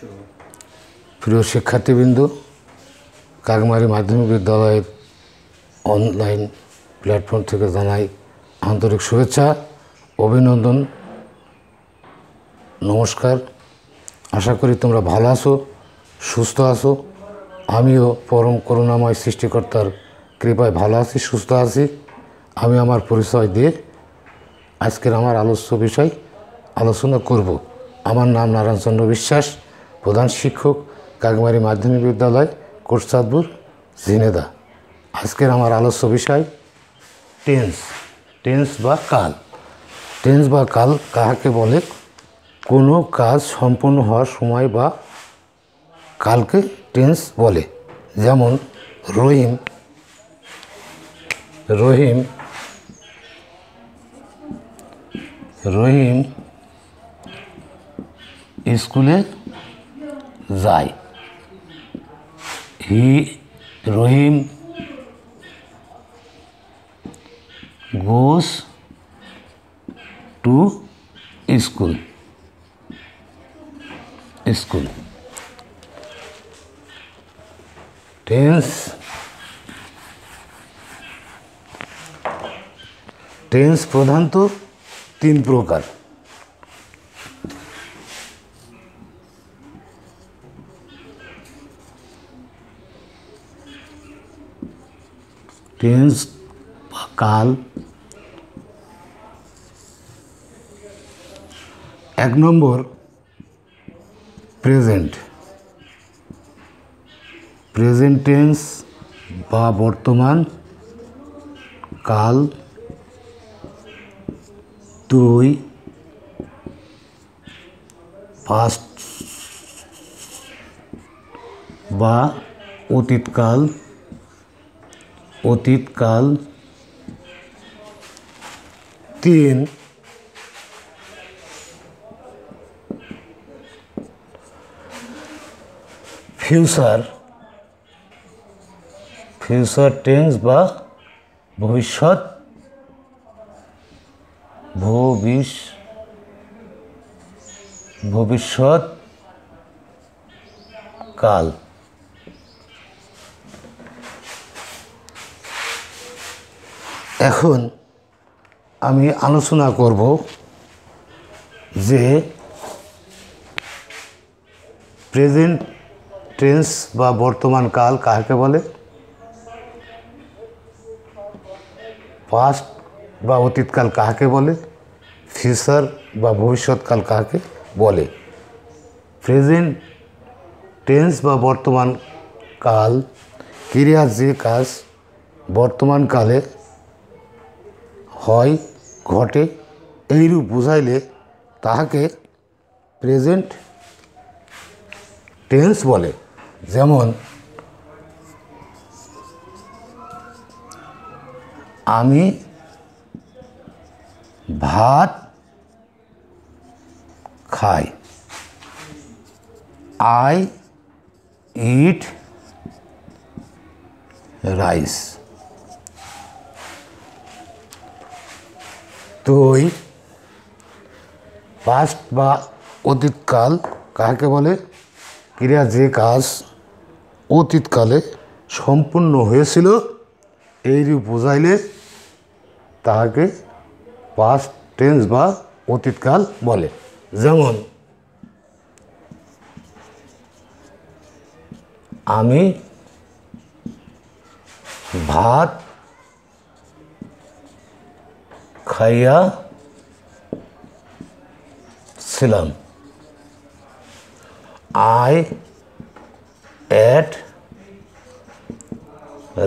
প্রিয় শিক্ষার্থীবৃন্দ, কাকমারি মাধ্যমিক বিদ্যালয়ের অনলাইন প্ল্যাটফর্ম থেকে জানাই আন্তরিক শুভেচ্ছা, অভিনন্দন, নমস্কার। আশা করি তোমরা ভালো আছো, সুস্থ আছো। আমিও পরম করুণাময় সৃষ্টিকর্তার কৃপায় ভালো আছি, সুস্থ আছি। আমি আমার পরিচয় দিয়ে আজকের আমার আলোচ্য বিষয় আলোচনা করব। আমার নাম নারায়ণচন্দ্র বিশ্বাস, প্রধান শিক্ষক, কাকমারি মাধ্যমিক বিদ্যালয়, কোটচাঁদপুর, ঝিনেদা। আজকের আমার আলোচ্য বিষয় টেন্স বা কাল। টেন্স বা কাল কাহাকে বলে? কোনো কাজ সম্পন্ন হওয়ার সময় বা কালকে টেন্স বলে। যেমন রহিম স্কুলে যায়। রহিম goes to school. টেন্স প্রধানত তিন প্রকার। টেন্স বা কাল। এক নম্বর প্রেজেন্ট টেন্স বা বর্তমান কাল। দুই পাস্ট বা অতীতকাল। তিন ফিউচার টেন্স বা ভবিষ্যৎ কাল। এখন আমি আলোচনা করব যে প্রেজেন্ট টেন্স বা বর্তমান কাল কাকে বলে, পাস্ট বা অতীতকাল কাকে বলে, ফিউচার বা ভবিষ্যৎকাল কাকে বলে। প্রেজেন্ট টেন্স বা বর্তমান কাল ক্রিয়ার যে কাজ বর্তমান কালে হয়, ঘটে, এইরূপ বুঝাইলে তাহাকে প্রেজেন্ট টেন্স বলে। যেমন আমি ভাত খাই, আই ইট রাইস। দুই পাস্ট বা অতীতকাল কাকে বলে? ক্রিয়া যে কাজ অতীতকালে সম্পূর্ণ হয়েছিল, এইরূপ বোঝাইলে তাহাকে পাস্ট টেন্স বা অতীতকাল বলে। যেমন আমি ভাত খাইয়া ছিলাম, আই এট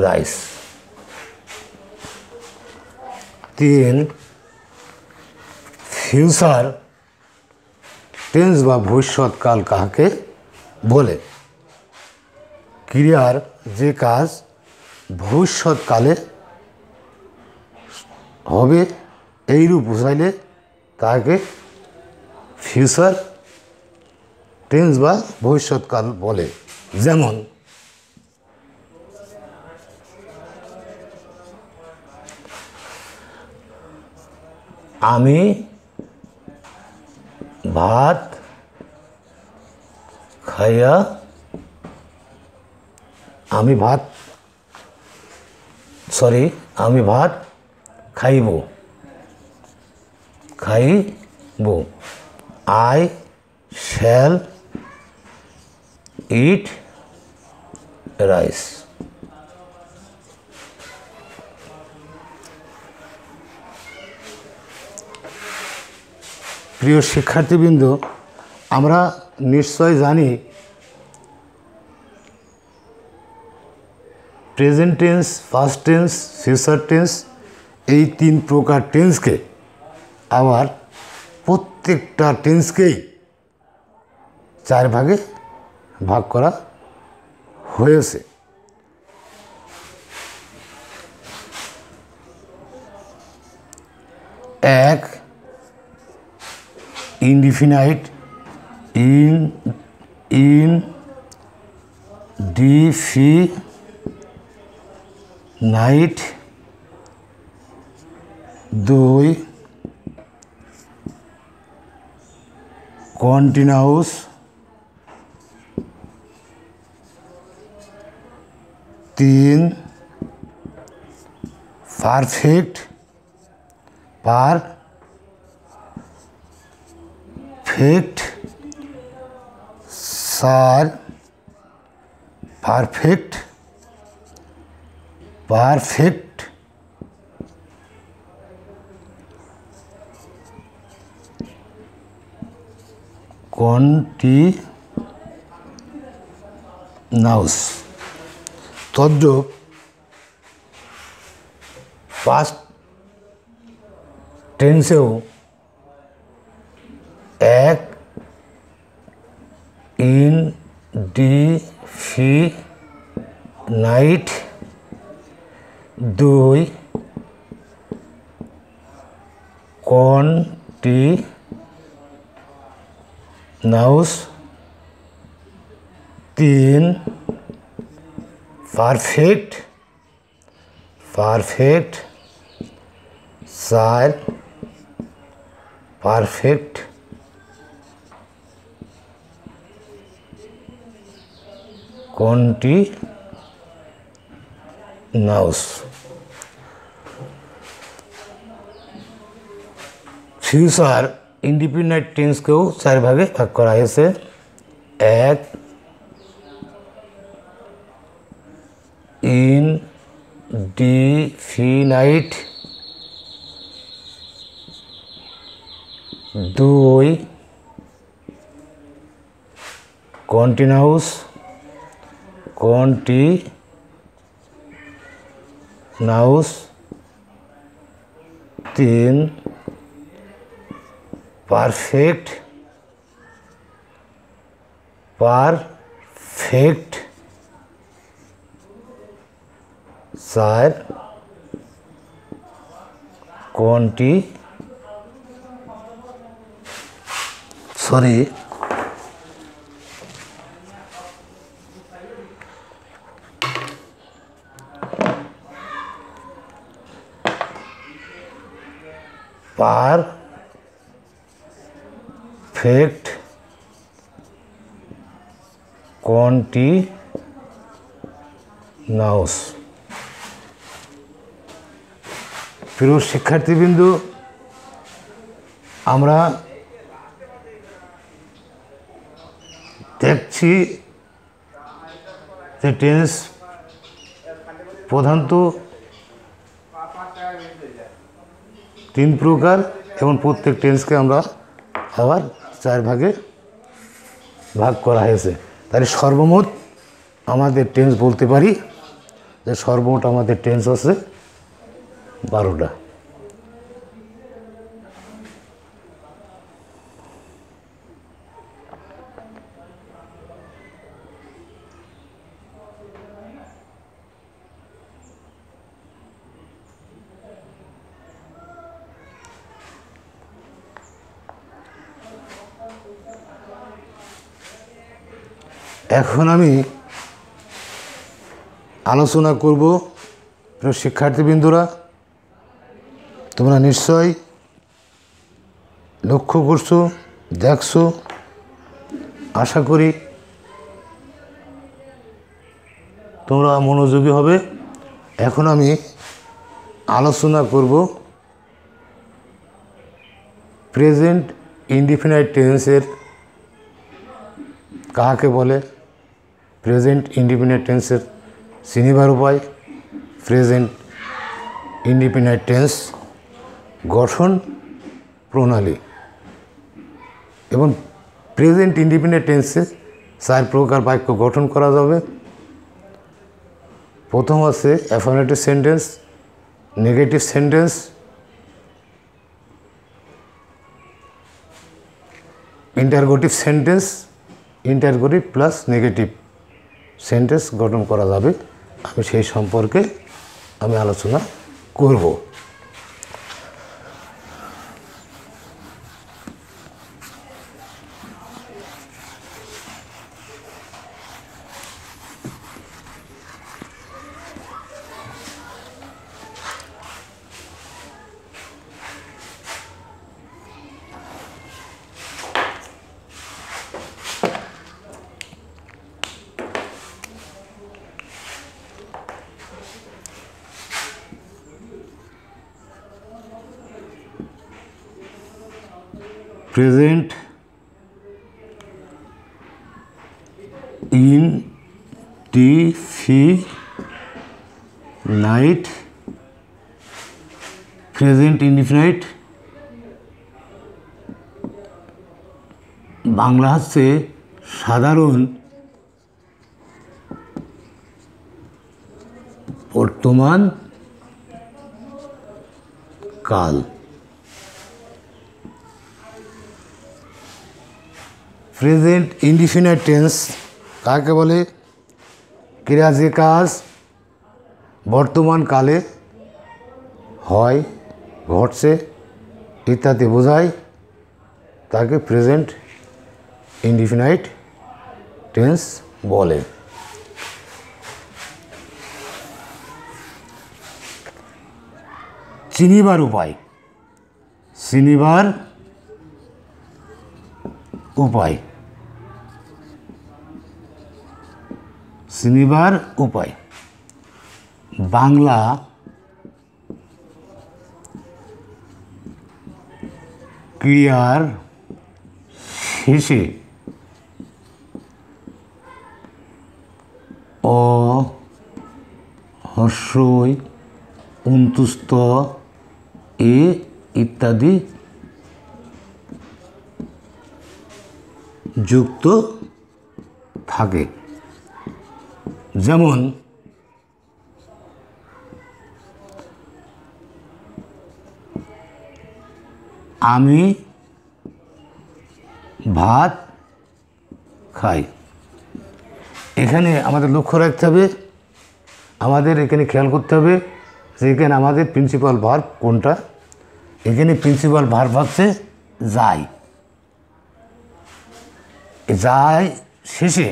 রাইস। তিন ফিউচার টেন্স বা ভবিষ্যৎকাল কাকে বলে? ক্রিয়ার যে কাজ ভবিষ্যৎকালে হবে, এইরূপ বুঝাইলে তাকে ফিউচার টেন্স বা ভবিষ্যৎকাল বলে। যেমন আমি ভাত খাইয়া আমি ভাত খাইব I shall eat rice. প্রিয় শিক্ষার্থীবৃন্দ, আমরা নিশ্চয় জানি present tense, past tense, future tense এই 3 প্রকার টেন্সকে আবার প্রত্যেকটা টেন্সকেই 4 ভাগে ভাগ করা হয়েছে। এক indefinite indefinite, 2 continuous, 3 perfect, 4 perfect, continuous. তদ্রূপ পাস্ট টেন্সেও 1 indefinite, 2 continuous, 3 perfect, 4 perfect, continuous. Future indefinite টেন্সকেও 4 ভাগে ভাগ করা হয়েছে। 1 indefinite, 2 continuous, 3 perfect, 4 perfect, continuous. প্রিয় শিক্ষার্থীবৃন্দ, আমরা দেখছি যে টেন্স প্রধানত 3 প্রকার এবং প্রত্যেক টেন্সকে আমরা আবার 4 ভাগে ভাগ করা হয়েছে। তাহলে সর্বমোট আমাদের টেন্স বলতে পারি যে সর্বমোট আমাদের টেন্স আছে 12টা। এখন আমি আলোচনা করব, প্রিয় শিক্ষার্থীবৃন্দরা, তোমরা নিশ্চয় লক্ষ্য করছো, দেখছো, আশা করি তোমরা মনোযোগী হবে। এখন আমি আলোচনা করব প্রেজেন্ট ইনডিফিনাইট টেন্সের কাকে বলে, প্রেজেন্ট ইনডিফিনাইট টেন্সের চিনিবার উপায়, প্রেজেন্ট ইনডিফিনাইট টেন্স গঠন প্রণালী। এবং প্রেজেন্ট ইনডিফিনাইট টেন্সে 4 প্রকার বাক্য গঠন করা যাবে। প্রথম আছে affirmative sentence, negative sentence, interrogative sentence, interrogative plus negative sentence গঠন করা যাবে। আমি সেই সম্পর্কে আলোচনা করব। Present indefinite, present indefinite Bangla হচ্ছে সাধারণ বর্তমান কাল। প্রেজেন্ট ইনডিফিনাইট টেন্স কাকে বলে? ক্রিয়া যে কাজ বর্তমান কালে হয়, ঘটছে ইত্যাদি বোঝায় তাকে প্রেজেন্ট ইনডিফিনাইট টেন্স বলে। চিনিবার উপায়, চিনিবার উপায়, চিনিবার উপায়। বাংলা ক্রিয়ার শেষে অ, হস্যই, অন্তুস্থ এ ইত্যাদি যুক্ত থাকে। যেমন আমি ভাত খাই। এখানে আমাদের লক্ষ্য রাখতে হবে, আমাদের এখানে খেয়াল করতে হবে যে এখানে আমাদের প্রিন্সিপাল ভার্ব কোনটা। এখানে প্রিন্সিপাল ভার্ব হচ্ছে যাই। যাই শেষে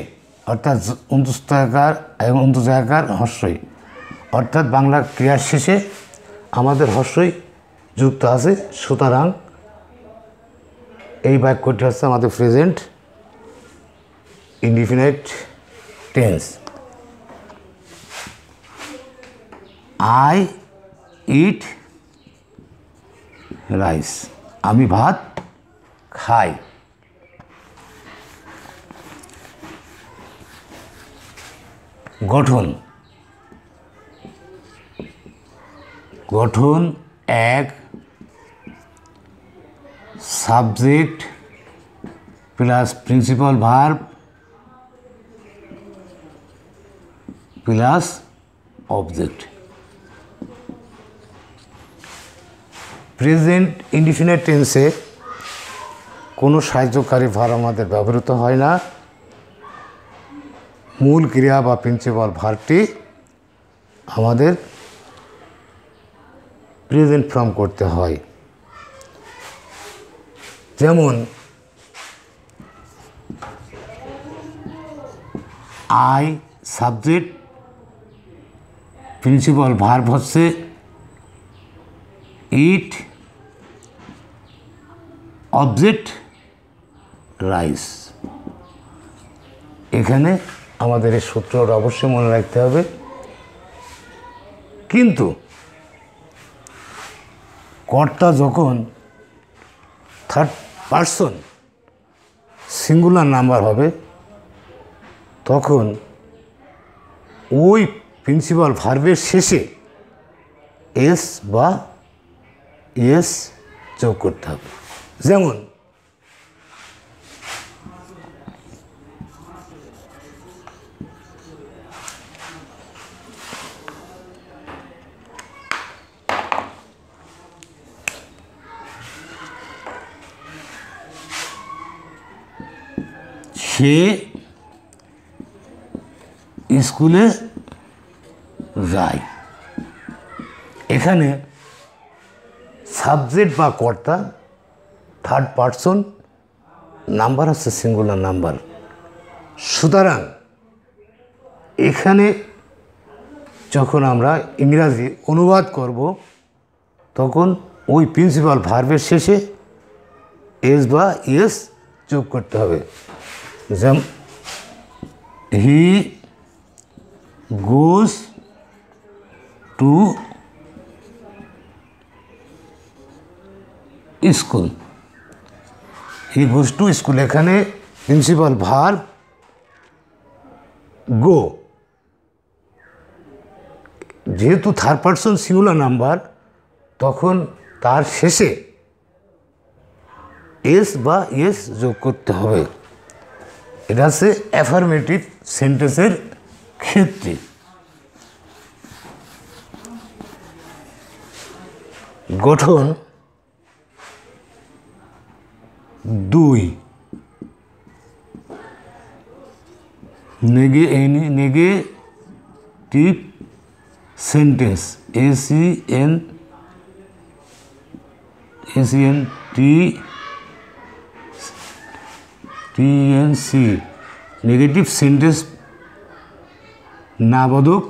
অর্থাৎ অন্তস্থাকার এবং অন্তজাকার হস্যই, অর্থাৎ বাংলা ক্রিয়ার শেষে আমাদের হস্যই যুক্ত আছে। সুতরাং এই বাক্যটি হচ্ছে আমাদের present indefinite tense. I eat rice, আমি ভাত খাই। গঠন, গঠন এক, subject plus principal verb plus object. Present indefinite টেন্সে কোনো সাহায্যকারী ভার্ব আমাদের ব্যবহৃত হয় না। মূল ক্রিয়া বা প্রিন্সিপাল ভার্বটি আমাদের প্রেজেন্ট ফর্ম করতে হয়। যেমন আই সাবজেক্ট, প্রিন্সিপাল ভার্ব হচ্ছে ইট, অবজেক্ট রাইস। এখানে আমাদের এই সূত্রটা অবশ্যই মনে রাখতে হবে। কিন্তু কর্তা যখন থার্ড পারসন সিঙ্গুলার নাম্বার হবে তখন ওই প্রিন্সিপাল ভার্বের শেষে এস বা এস যোগ করতে হবে। যেমন সে স্কুলে যায়। এখানে সাবজেক্ট বা কর্তা থার্ড পারসন, নাম্বার হচ্ছে সিঙ্গুলার নাম্বার। সুতরাং এখানে যখন আমরা ইংরাজি অনুবাদ করব তখন ওই প্রিন্সিপাল ভার্বের শেষে এস বা এস যোগ করতে হবে। যেমন he goes to school. He goes to school, এখানে প্রিন্সিপাল ভার্ব গো, যেহেতু থার্ড পারসন সিঙ্গুলার নাম্বার তখন তার শেষে এস বা এস যোগ করতে হবে। এটা হচ্ছে অ্যাফার্মেটিভ সেন্টেন্সের ক্ষেত্রে। গঠন 2, negative sentence, TNC, negative sentence নাবোধক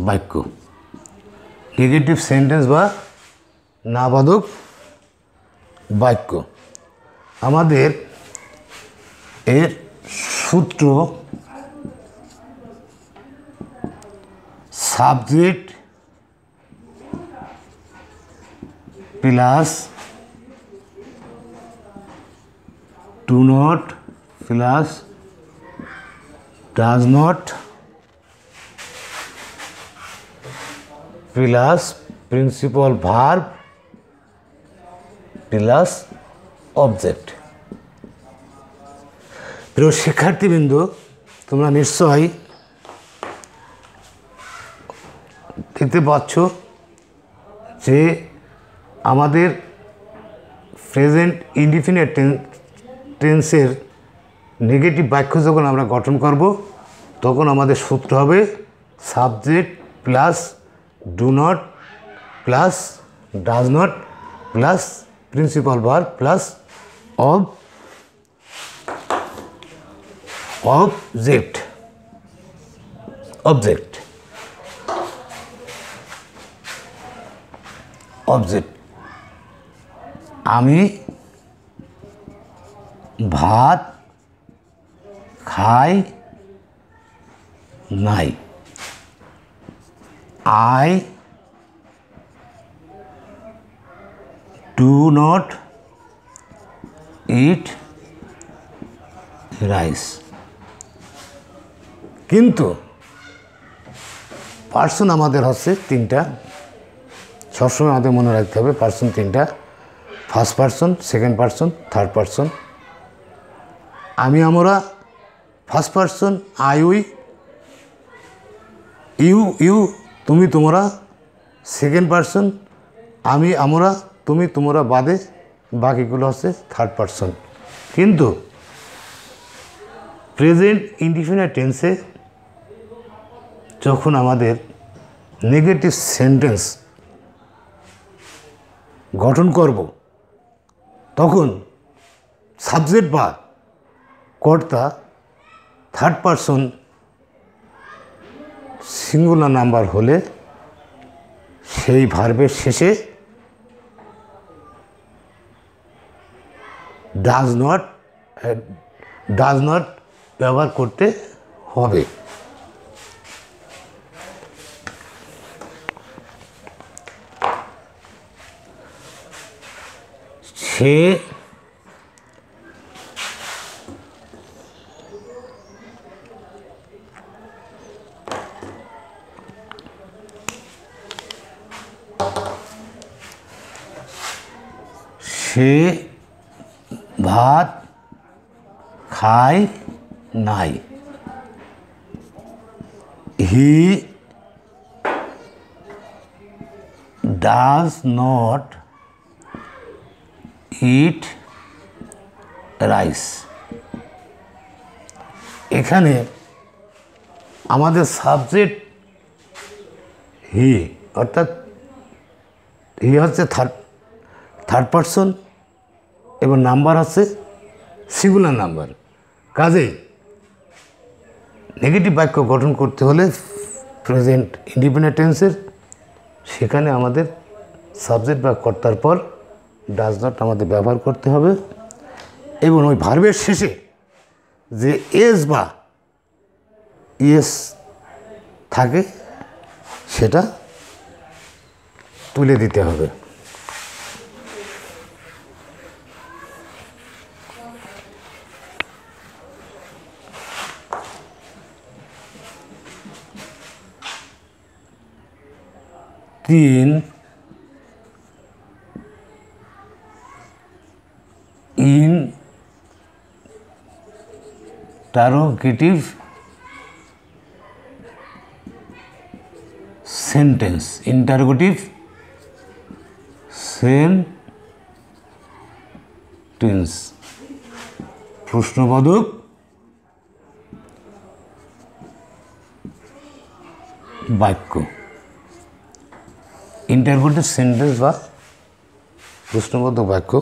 বাক্য। নেগেটিভ সেন্টেন্স বা নাবোধক বাক্য। আমাদের এর সূত্র subject plus do not plus does not plus principal verb plus object. প্রিয় শিক্ষার্থীবৃন্দ, তোমরা নিশ্চয়ই দেখতে পাচ্ছ যে আমাদের প্রেজেন্ট ইনডিফিনিট টেন্সের নেগেটিভ বাক্য যখন আমরা গঠন করব তখন আমাদের সূত্র হবে subject plus do not plus does not plus principal verb plus object. আমি ভাত খাই নাই। I do not eat rice. কিন্তু পার্সন আমাদের হচ্ছে তিনটা, সবসময় আমাদের মনে রাখতে হবে পার্সন তিনটা, first person, second person, third person. আমি আমরা first person, I we, you তুমি তোমরা, সেকেন্ড পার্সন আমি আমরা তুমি তোমরা বাদে বাকিগুলো হচ্ছে থার্ড পার্সন। কিন্তু প্রেজেন্ট ইনডিফিনিট টেন্সে যখন আমাদের নেগেটিভ সেন্টেন্স গঠন করব তখন সাবজেক্ট বা কর্তা থার্ড পার্সন সিঙ্গুলার নাম্বার হলে সেই ভার্বের শেষে ডাজ নট ডাজ নট ব্যবহার করতে হবে। সে ভাত খায় নাই। He does not eat rice. এখানে আমাদের সাবজেক্ট হি, অর্থাৎ হি হচ্ছে থার্ড পারসন এবং নাম্বার হচ্ছে সিঙ্গুলার নাম্বার। কাজেই নেগেটিভ বাক্য গঠন করতে হলে প্রেজেন্ট ইন্ডিপেন্ডেন্ট টেন্সের সেখানে আমাদের সাবজেক্ট বা কর্তার পর ডাজ নট আমাদের ব্যবহার করতে হবে এবং ওই ভার্বের শেষে যে এস বা ইয়েস থাকে সেটা তুলে দিতে হবে। তিন, ইন্টারোগেটিভ সেন্টেন্স। ইন্টারোগেটিভ সেন্টেন্স প্রশ্নবোধক বাক্য। ইন্টারোগেটিভ সেন্টেন্স বা প্রশ্নবোধক বাক্য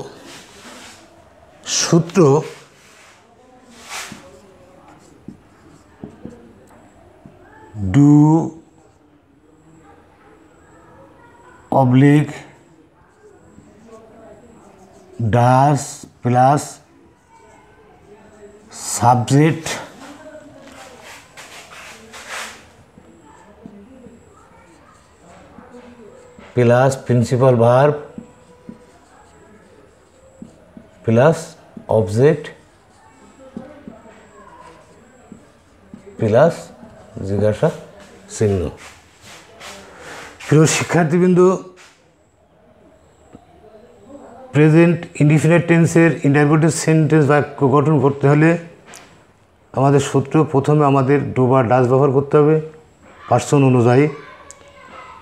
সূত্র do oblique does plus subject plus principal verb plus object plus জিজ্ঞাসা চিহ্ন। প্রিয় শিক্ষার্থীবৃন্দু, প্রেজেন্ট ইনডিফিনিট টেন্সের ইন্টারোগেটিভ সেন্টেন্স বাক্য গঠন করতে হলে আমাদের সূত্র প্রথমে আমাদের ডু বা ডাজ ব্যবহার করতে হবে পার্সন অনুযায়ী,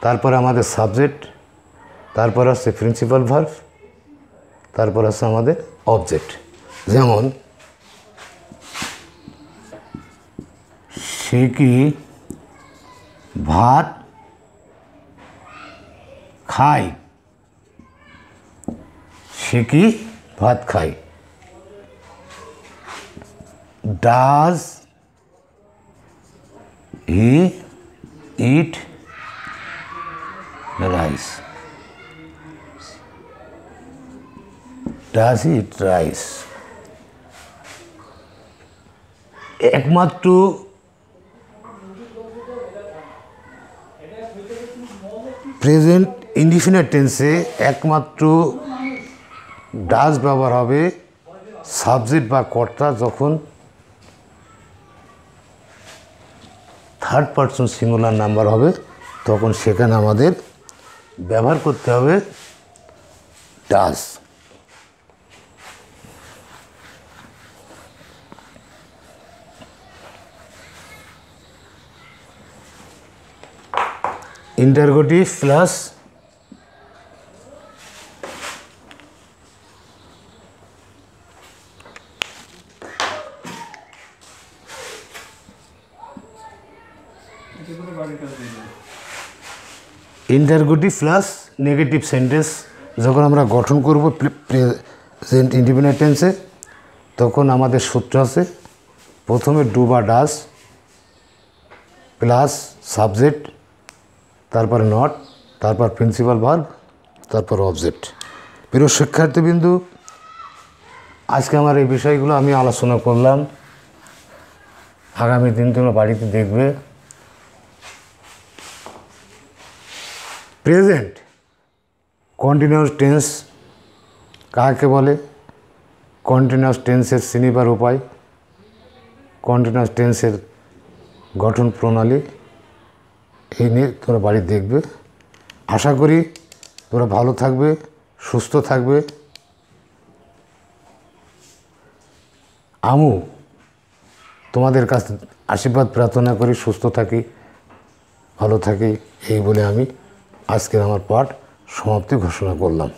তারপরে আমাদের সাবজেক্ট, তারপর আসছে প্রিন্সিপাল ভার্ব, তারপর আসছে আমাদের অবজেক্ট। যেমন সে কি ভাত খায়। সে কি ভাত খায়। Does he eat rice. Does he eat rice. একমাত্র প্রেজেন্ট ইনডিফিনিট টেন্সে একমাত্র ডাজ ব্যবহার হবে সাবজেক্ট বা কর্তা যখন থার্ড পারসন সিঙ্গুলার নাম্বার হবে, তখন সেখানে আমাদের ব্যবহার করতে হবে does. Interrogative plus interrogative plus negative sentence যখন আমরা গঠন করব প্রেজেন্ট ইনডিফিনিট টেন্সে, তখন আমাদের সূত্র আছে প্রথমে ডু বা ডাজ প্লাস সাবজেক্ট, তারপরে নট, তারপর প্রিন্সিপাল ভার্ব, তারপর অবজেক্ট। প্রিয় শিক্ষার্থীবিন্দু, আজকে আমার এই বিষয়গুলো আমি আলোচনা করলাম। আগামী দিন তোমরা বাড়িতে দেখবে। প্রেজেন্ট কন্টিনিউয়াস টেন্স কাকে বলে, কন্টিনিউয়াস টেন্সের চিনিবার উপায়, কন্টিনিউয়াস টেন্সের গঠন প্রণালী, এই নিয়ে তোমরা বাড়ি দেখবে। আশা করি তোমরা ভালো থাকবে, সুস্থ থাকবে। আমিও তোমাদের কাছে আশীর্বাদ প্রার্থনা করি, সুস্থ থাকি, ভালো থাকি, এই বলে আমি আজকের আমার পাঠ সমাপ্তি ঘোষণা করলাম।